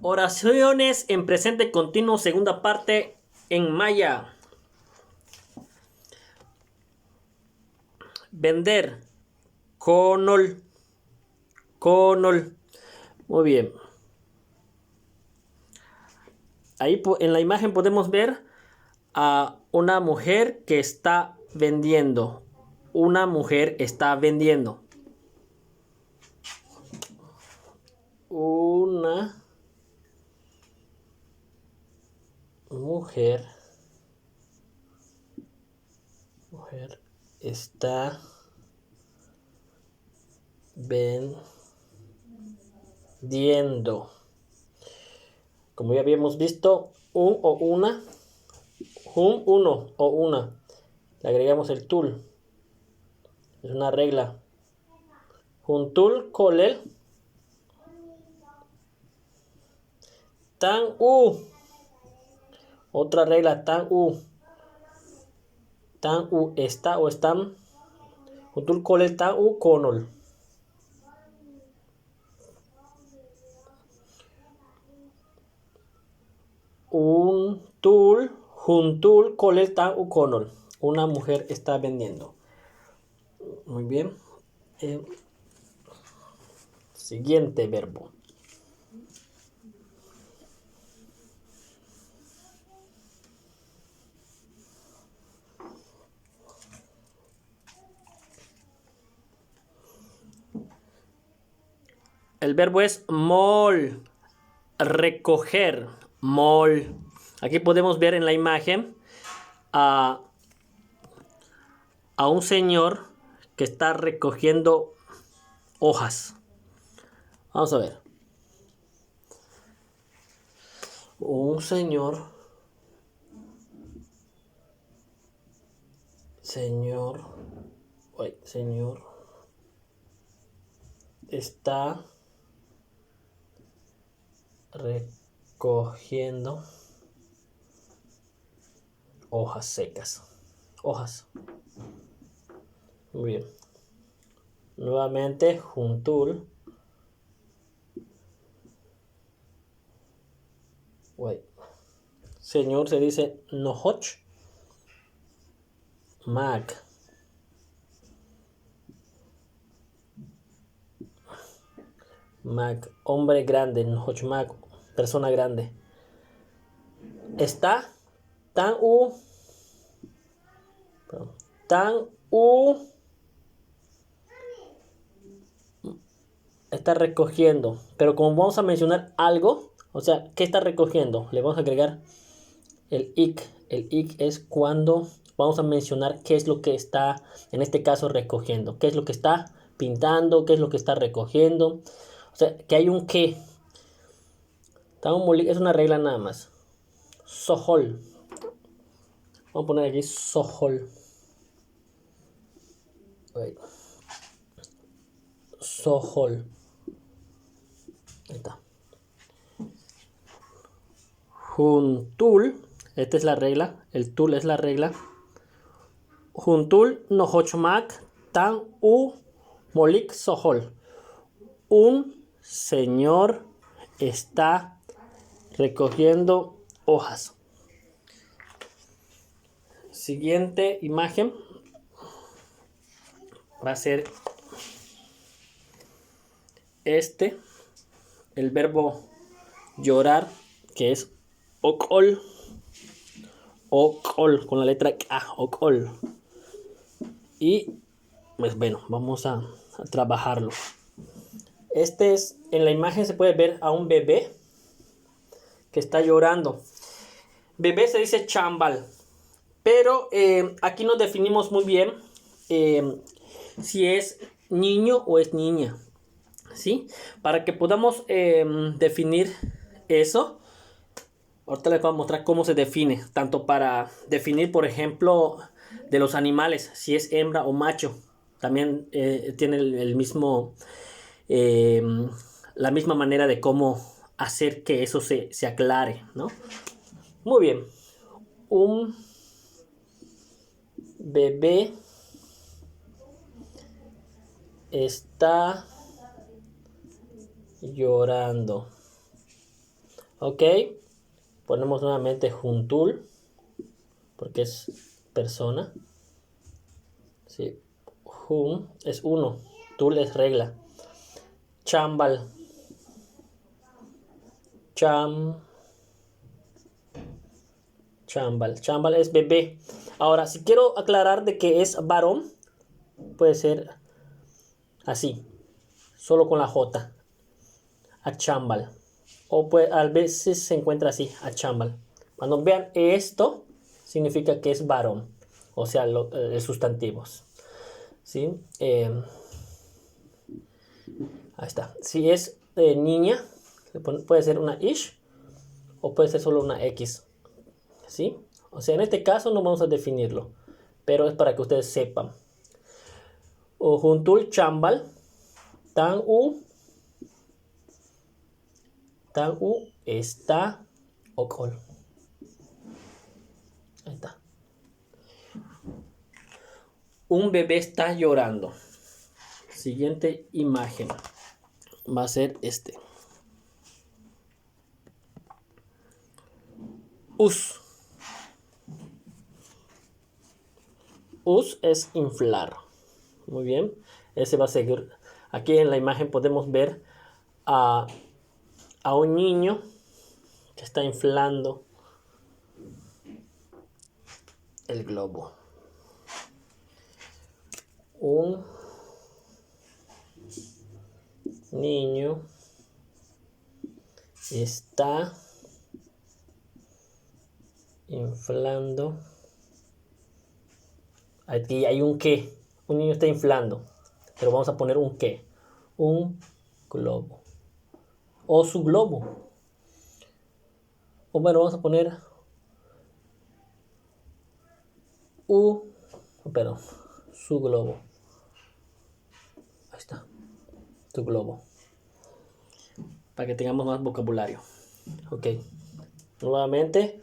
Oraciones en presente continuo, segunda parte en maya. Vender. Conol. Conol. Muy bien. Ahí en la imagen podemos ver a una mujer que está vendiendo. Una mujer está vendiendo. Una mujer está vendiendo. Como ya habíamos visto, un o una, uno o una. Le agregamos el tul. Es una regla. Juntul kolel. Tan u. Otra regla, tan u. Tan u está o están. Juntul kolel tan u konol. Un tul, juntul kolel tan u konol. Una mujer está vendiendo. Muy bien. Siguiente verbo. El verbo es mol. Recoger. Mol. Aquí podemos ver en la imagen a un señor que está recogiendo hojas. Vamos a ver. Un señor está recogiendo hojas secas. Hojas. Muy bien. Nuevamente, juntul. Señor se dice nohoch. Mag. Mag. Hombre grande. Nohoch mag. Persona grande. Está tan u. Tan u. Está recogiendo. Pero como vamos a mencionar algo, o sea, ¿qué está recogiendo? Le vamos a agregar el ik. El ik es cuando vamos a mencionar qué es lo que está, en este caso, recogiendo. ¿Qué es lo que está pintando? ¿Qué es lo que está recogiendo? O sea, que hay un qué. Es una regla nada más. Sohol. Vamos a poner aquí sohol. Sohol. Ahí está. Juntul. Esta es la regla. El tul es la regla. Juntul no hochmak tan u molik sohol. Un señor está recogiendo hojas. Siguiente imagen va a ser el verbo llorar, que es okol. Okol, con la letra K, okol. Y pues bueno, vamos a trabajarlo. En la imagen se puede ver a un bebé que está llorando. Bebé se dice chambal. Pero aquí nos definimos muy bien si es niño o es niña. ¿Sí? Para que podamos definir eso, ahorita les voy a mostrar cómo se define. Tanto para definir, por ejemplo, de los animales, si es hembra o macho. También tiene el mismo, la misma manera de cómo hacer que eso se aclare, ¿no? Muy bien. Un bebé está llorando. Ok. Ponemos nuevamente juntul, porque es persona. Sí. Jun es uno. Tul es regla. Chambal. Chambal. Chambal es bebé. Ahora, si quiero aclarar de que es varón, puede ser así, solo con la J. Achambal. O pues a veces se encuentra así, achambal. Cuando vean esto, significa que es varón. O sea, sustantivos. ¿Sí? Ahí está. Si es niña, puede ser una ish o puede ser solo una X. ¿Sí? O sea, en este caso no vamos a definirlo, pero es para que ustedes sepan. O juntul chambal, tan u está okol. Ahí está. Un bebé está llorando. Siguiente imagen va a ser este. Us. Us es inflar. Muy bien. Ese va a seguir. Aquí en la imagen podemos ver a un niño que está inflando el globo. Un niño está inflando. Aquí hay un qué. Un niño está inflando. Pero vamos a poner un qué. Un globo. O su globo. O bueno, vamos a poner perdón, su globo. Ahí está. Su globo. Para que tengamos más vocabulario. Ok. Nuevamente.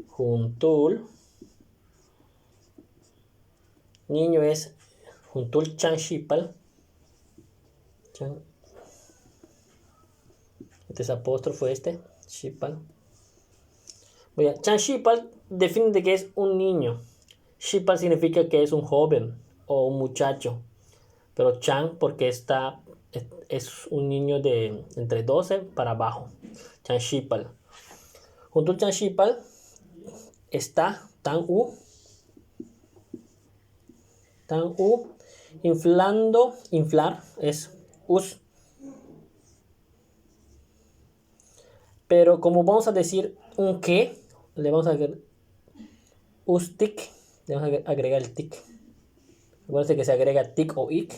Juntul. Niño es juntul chanshipal. Este es apóstrofo shipal. Chanshipal define de que es un niño. Shipal significa que es un joven o un muchacho. Pero chan porque es un niño de entre 12 para abajo. Chanshipal. Juntul chanshipal está tan u inflando. Inflar es us. Pero como vamos a decir un que, le vamos a agregar ustic, le vamos a agregar el tic. Acuérdense que se agrega tic o ic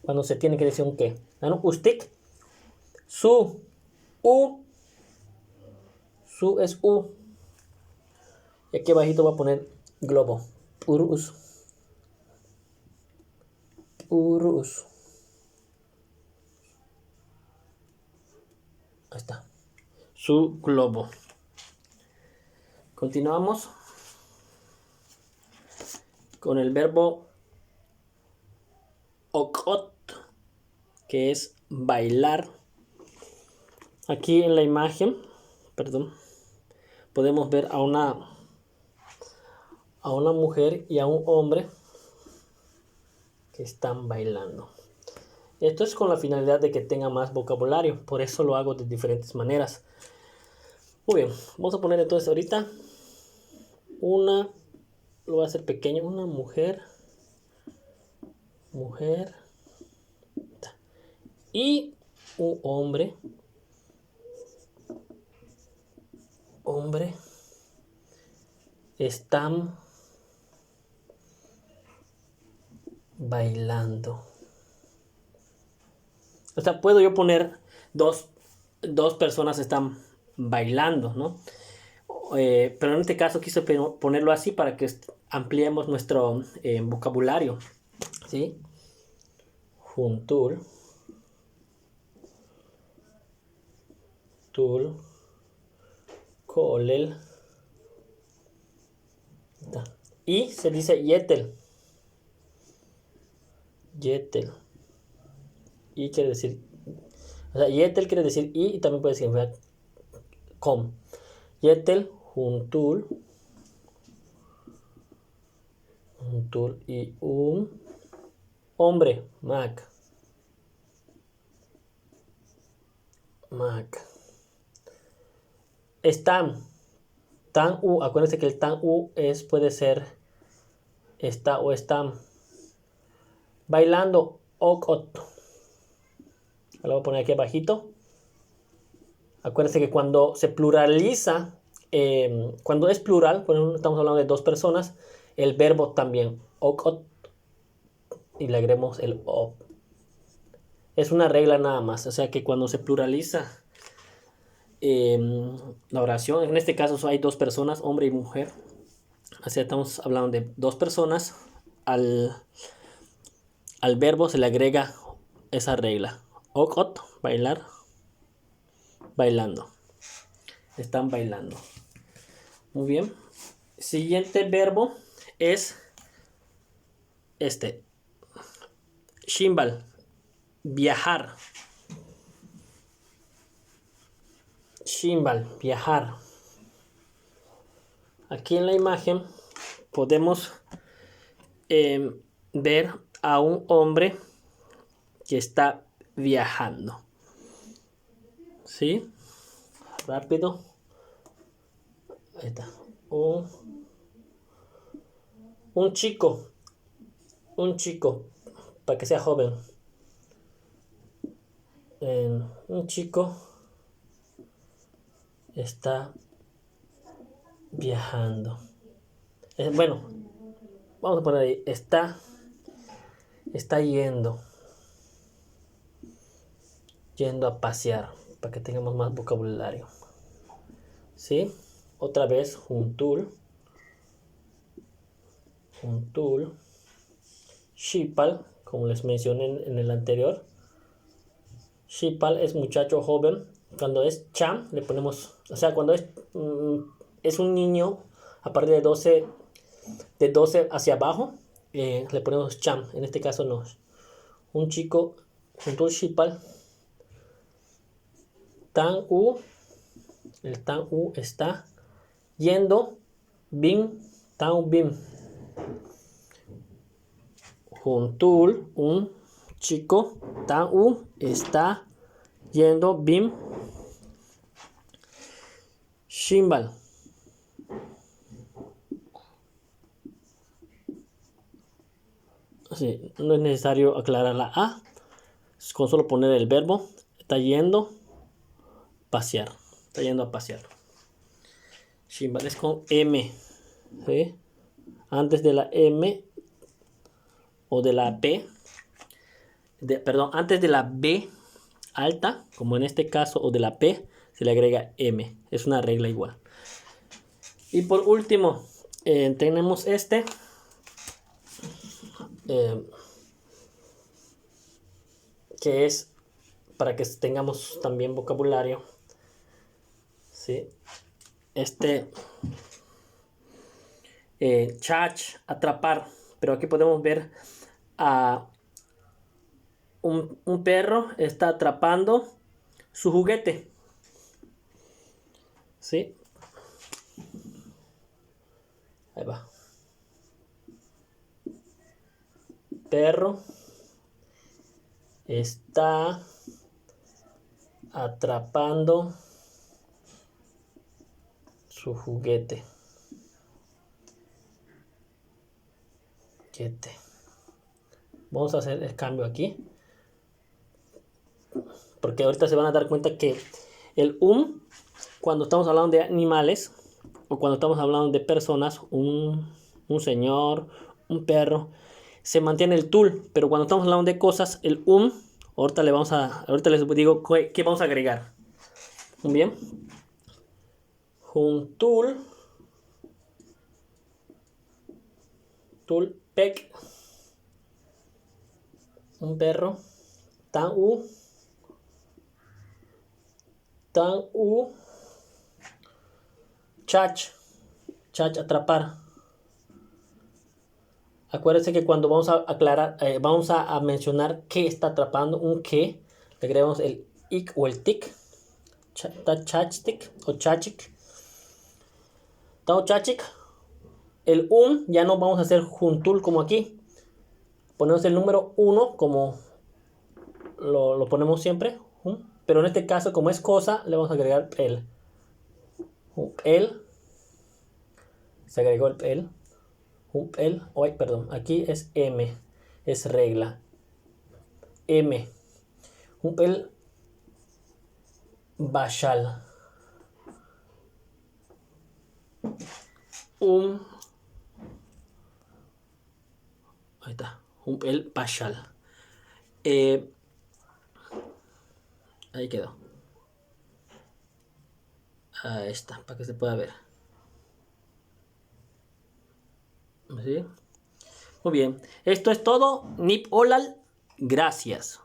cuando se tiene que decir un que. ¿No? Ustic, su es u. Y aquí abajito voy a poner globo. Urus. Ahí está. Su globo. Continuamos con el verbo okot, que es bailar. Aquí en la imagen, podemos ver a una mujer y a un hombre que están bailando. Esto es con la finalidad de que tenga más vocabulario, por eso lo hago de diferentes maneras. Muy bien, vamos a poner entonces ahorita lo voy a hacer pequeño, una mujer y un hombre están bailando. O sea, puedo yo poner dos personas están bailando, ¿no? Pero en este caso quise ponerlo así para que ampliemos nuestro vocabulario. ¿Sí? Juntul. Tul. Kolel. Y se dice yetel. Y quiere decir, o sea, yetel quiere decir y también puede significar com. Yetel, juntul. Juntul y un hombre, Mac. Mac. Están. Tan u, acuérdense que el tan u puede ser está o están. Bailando, ok, ot. Lo voy a poner aquí abajito. Acuérdense que cuando se pluraliza, cuando es plural, cuando estamos hablando de dos personas, el verbo también, ok, ot, y le agregamos el o. Es una regla nada más, o sea que cuando se pluraliza la oración, en este caso hay dos personas, hombre y mujer, o sea, estamos hablando de dos personas, al verbo se le agrega esa regla, ok, ot, bailar, bailando, están bailando. Muy bien. Siguiente verbo es shimbal, viajar. Shimbal, viajar. Aquí en la imagen podemos ver a un hombre que está viajando. ¿Sí? Rápido. Ahí está. Un chico, para que sea joven. Un chico está viajando. Bueno, vamos a poner ahí, está yendo a pasear, para que tengamos más vocabulario. ¿Sí? Otra vez, juntul. Shipal, como les mencioné en el anterior. Shipal es muchacho joven. Cuando es cham, le ponemos, o sea, cuando es un niño a partir de 12 hacia abajo, le ponemos cham. En este caso no. Un chico juntul shipal. Tan u, el tan u está yendo, bim, tan bim. Juntul, un chico, tan u está yendo, bim. Shimbal. Sí, no es necesario aclarar la A, con solo poner el verbo. Está yendo, pasear. Está yendo a pasear. Shimbal es con M. ¿Sí? Antes de la M o de la P, perdón, antes de la B alta, como en este caso, o de la P, se le agrega M. Es una regla igual. Y por último, tenemos que es para que tengamos también vocabulario. ¿Sí? Chach, atrapar. Pero aquí podemos ver a un perro está atrapando su juguete. ¿Sí? Ahí va. Perro está atrapando su juguete. Vamos a hacer el cambio aquí, porque ahorita se van a dar cuenta que el cuando estamos hablando de animales o cuando estamos hablando de personas, un señor, un perro, se mantiene el tul, pero cuando estamos hablando de cosas, el ahorita les digo qué vamos a agregar. Muy bien. Juntul, pek, un perro, tan u, chach, atrapar. Acuérdense que cuando vamos a aclarar, vamos a mencionar qué está atrapando, un qué, le agregamos el ik o el tic. Tachik o Chachik. Tao Chachik. El ya no vamos a hacer juntul como aquí. Ponemos el número 1 como lo ponemos siempre. Pero en este caso, como es cosa, le vamos a agregar el. El. Se agregó el. Perdón, aquí es M. Es regla. M. El Bashal. Ahí está. El Bashal. Ahí quedó. Ahí está, para que se pueda ver. ¿Sí? Muy bien. Esto es todo. Nip Olal. Gracias.